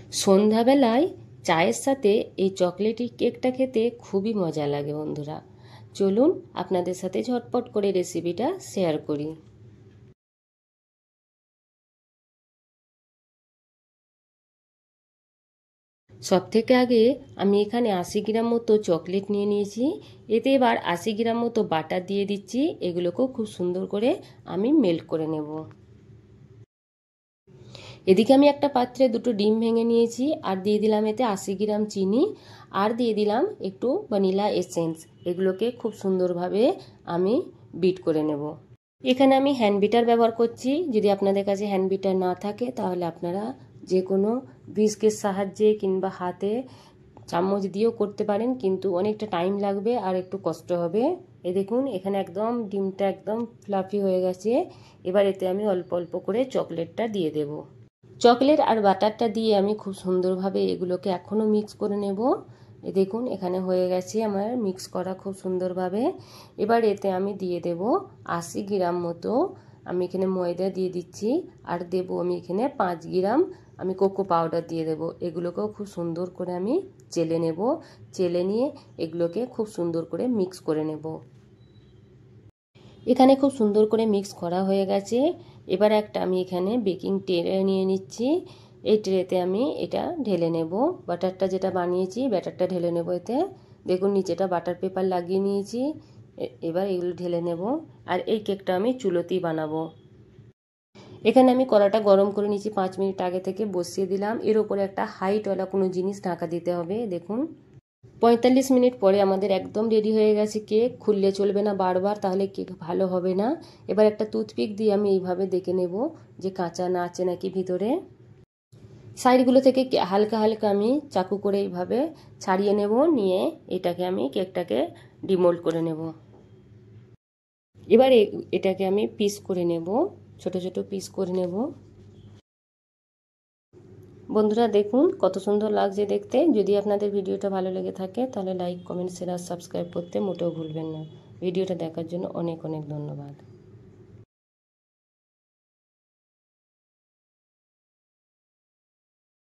সন্ধ্যাবেলায় চায়ের সাথে এই চকলেটি কেকটা খেতে খুবই মজা লাগে বন্ধুরা। চলুন আপনাদের সাথে ঝটপট করে রেসিপিটা শেয়ার করি। সবথেকে আগে আমি এখানে 80 গ্রাম মতো চকলেট নিয়ে নিয়েছি। এতে এবার 80 গ্রাম মতো বাটার দিয়ে দিচ্ছি। এগুলোকেও খুব সুন্দর করে আমি মেল্ট করে নেব। এদিকে আমি একটা পাত্রে দুটো ডিম ভেঙে নিয়েছি আর দিয়ে দিলাম এতে 80 গ্রাম চিনি আর দিয়ে দিলাম একটু ভ্যানিলা এসেন্স। এগুলোকে খুব সুন্দরভাবে আমি বিট করে নেব। এখানে আমি হ্যান্ড বিটার ব্যবহার করছি। যদি আপনাদের কাছে হ্যান্ড বিটার না থাকে তাহলে আপনারা যে কোনো হুইস্কের সাহায্যে কিংবা হাতে চামচ দিয়েও করতে পারেন, কিন্তু অনেকটা টাইম লাগবে আর একটু কষ্ট হবে। এই দেখুন এখানে একদম ডিমটা একদম ফ্লাফি হয়ে গেছে। এবার এতে আমি অল্প অল্প করে চকলেটটা দিয়ে দেব। চকলেট আর বাটারটা দিয়ে আমি খুব সুন্দরভাবে এগুলোকে এখনও মিক্স করে নেব। এই দেখুন এখানে হয়ে গেছে আমার মিক্স করা খুব সুন্দরভাবে। এবার এতে আমি দিয়ে দেব 80 গ্রাম মতো আমি এখানে ময়দা দিয়ে দিচ্ছি আর দেব আমি এখানে 5 গ্রাম আমি কোকো পাউডার দিয়ে দেব। এগুলোকেও খুব সুন্দর করে আমি চেলে নেব। চেলে নিয়ে এগুলোকে খুব সুন্দর করে মিক্স করে নেব। এখানে খুব সুন্দর করে মিক্স করা হয়ে গেছে। এবার একটা আমি এখানে বেকিং ট্রে নিয়ে নিচ্ছি। এই ট্রেতে আমি এটা ঢেলে নেব। বাটারটা যেটা বানিয়েছি ব্যাটারটা ঢেলে নেব এতে। দেখুন নিচেটা বাটার পেপার লাগিয়ে নিয়েছি। এবার এগুলো ঢেলে নেব। আর এই কেকটা আমি চুলোতেই বানাবো। এখানে আমি কড়াটা গরম করে নিয়েছি, 5 মিনিট আগে থেকে বসিয়ে দিলাম। এর উপরে একটা হাইটওয়ালা কোনো জিনিস ঢাকা দিতে হবে। দেখুন 45 মিনিট পরে আমাদের একদম রেডি হয়ে গেছে কেক। খুললে চলবে না বারবার, তাহলে কেক ভালো হবে না। এবার একটা টুথপিক দিয়ে আমি এইভাবে দেখে নেব যে কাঁচা না আছে নাকি ভিতরে। সাইডগুলো থেকে হালকা হালকা আমি চাকু করে এইভাবে ছাড়িয়ে নেব। নিয়ে এটাকে আমি কেকটাকে ডিমোল্ড করে নেব। এবার এটাকে আমি পিস করে নেব, ছোট ছোট পিস করে নেব। বন্ধুরা দেখুন কত সুন্দর লাগছে দেখতে। যদি আপনাদের ভিডিওটা ভালো লেগে থাকে তাহলে লাইক, কমেন্ট, শেয়ার আর সাবস্ক্রাইব করতে মোটেও ভুলবেন না। ভিডিওটা দেখার জন্য অনেক অনেক ধন্যবাদ।